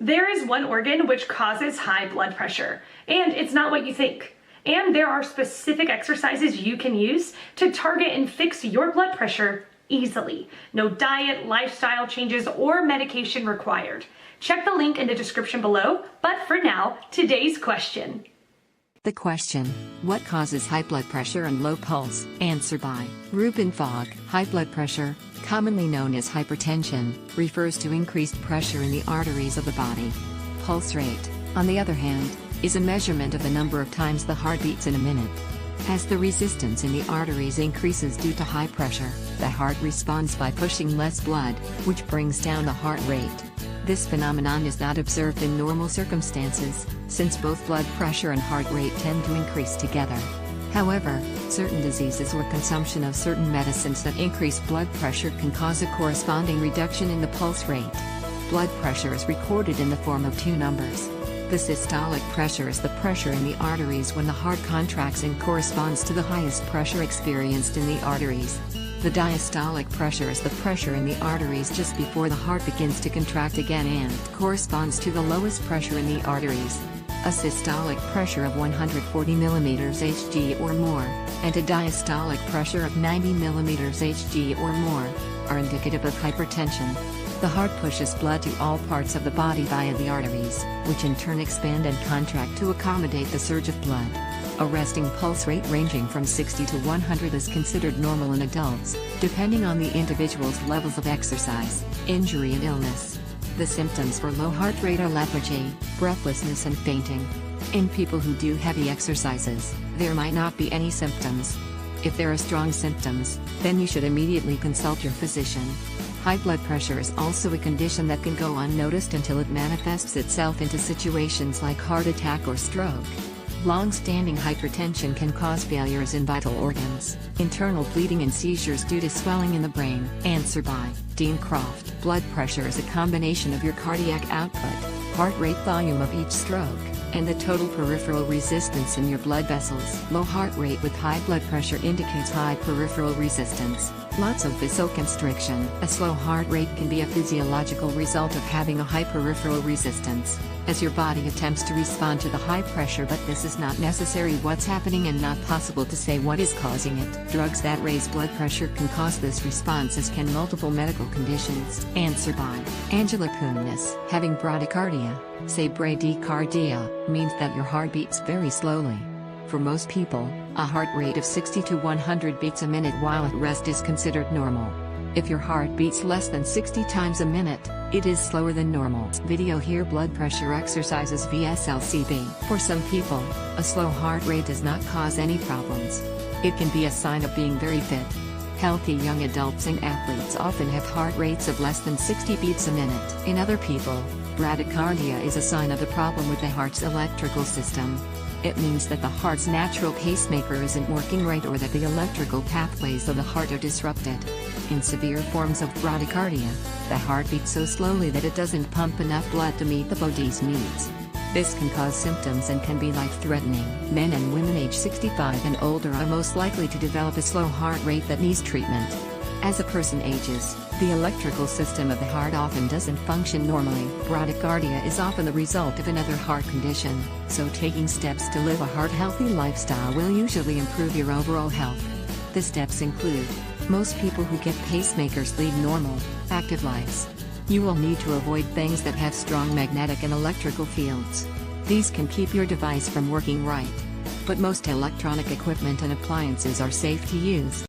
There is one organ which causes high blood pressure, and it's not what you think. And there are specific exercises you can use to target and fix your blood pressure easily. No diet, lifestyle changes, or medication required. Check the link in the description below, but for now, today's question. The question: what causes high blood pressure and low pulse? Answer by Ruben Fogg. High blood pressure, commonly known as hypertension, refers to increased pressure in the arteries of the body. Pulse rate, on the other hand, is a measurement of the number of times the heart beats in a minute. As the resistance in the arteries increases due to high pressure, the heart responds by pushing less blood, which brings down the heart rate. This phenomenon is not observed in normal circumstances, since both blood pressure and heart rate tend to increase together. However, certain diseases or consumption of certain medicines that increase blood pressure can cause a corresponding reduction in the pulse rate. Blood pressure is recorded in the form of two numbers. The systolic pressure is the pressure in the arteries when the heart contracts and corresponds to the highest pressure experienced in the arteries. The diastolic pressure is the pressure in the arteries just before the heart begins to contract again and corresponds to the lowest pressure in the arteries. A systolic pressure of 140 mm Hg or more, and a diastolic pressure of 90 mm Hg or more, are indicative of hypertension. The heart pushes blood to all parts of the body via the arteries, which in turn expand and contract to accommodate the surge of blood. A resting pulse rate ranging from 60 to 100 is considered normal in adults, depending on the individual's levels of exercise, injury and illness. The symptoms for low heart rate are lethargy, breathlessness and fainting. In people who do heavy exercises, there might not be any symptoms. If there are strong symptoms, then you should immediately consult your physician. High blood pressure is also a condition that can go unnoticed until it manifests itself into situations like heart attack or stroke. Long-standing hypertension can cause failures in vital organs, internal bleeding and seizures due to swelling in the brain. Answer by Dean Croft. Blood pressure is a combination of your cardiac output, heart rate, volume of each stroke, and the total peripheral resistance in your blood vessels. Low heart rate with high blood pressure indicates high peripheral resistance, lots of vasoconstriction. A slow heart rate can be a physiological result of having a high peripheral resistance, as your body attempts to respond to the high pressure, but this is not necessarily what's happening and not possible to say what is causing it. Drugs that raise blood pressure can cause this response, as can multiple medical conditions. Answer by Angela Kunis. Having bradycardia, say bradycardia, means that your heart beats very slowly. For most people, a heart rate of 60 to 100 beats a minute while at rest is considered normal. If your heart beats less than 60 times a minute, it is slower than normal. Video here: blood pressure exercises vs. For some people, a slow heart rate does not cause any problems. It can be a sign of being very fit. Healthy young adults and athletes often have heart rates of less than 60 beats a minute. In other people, bradycardia is a sign of the problem with the heart's electrical system. It means that the heart's natural pacemaker isn't working right, or that the electrical pathways of the heart are disrupted. In severe forms of bradycardia, the heart beats so slowly that it doesn't pump enough blood to meet the body's needs. This can cause symptoms and can be life-threatening. Men and women age 65 and older are most likely to develop a slow heart rate that needs treatment. As a person ages, the electrical system of the heart often doesn't function normally. Bradycardia is often the result of another heart condition, so taking steps to live a heart-healthy lifestyle will usually improve your overall health. The steps include: most people who get pacemakers lead normal, active lives. You will need to avoid things that have strong magnetic and electrical fields. These can keep your device from working right. But most electronic equipment and appliances are safe to use.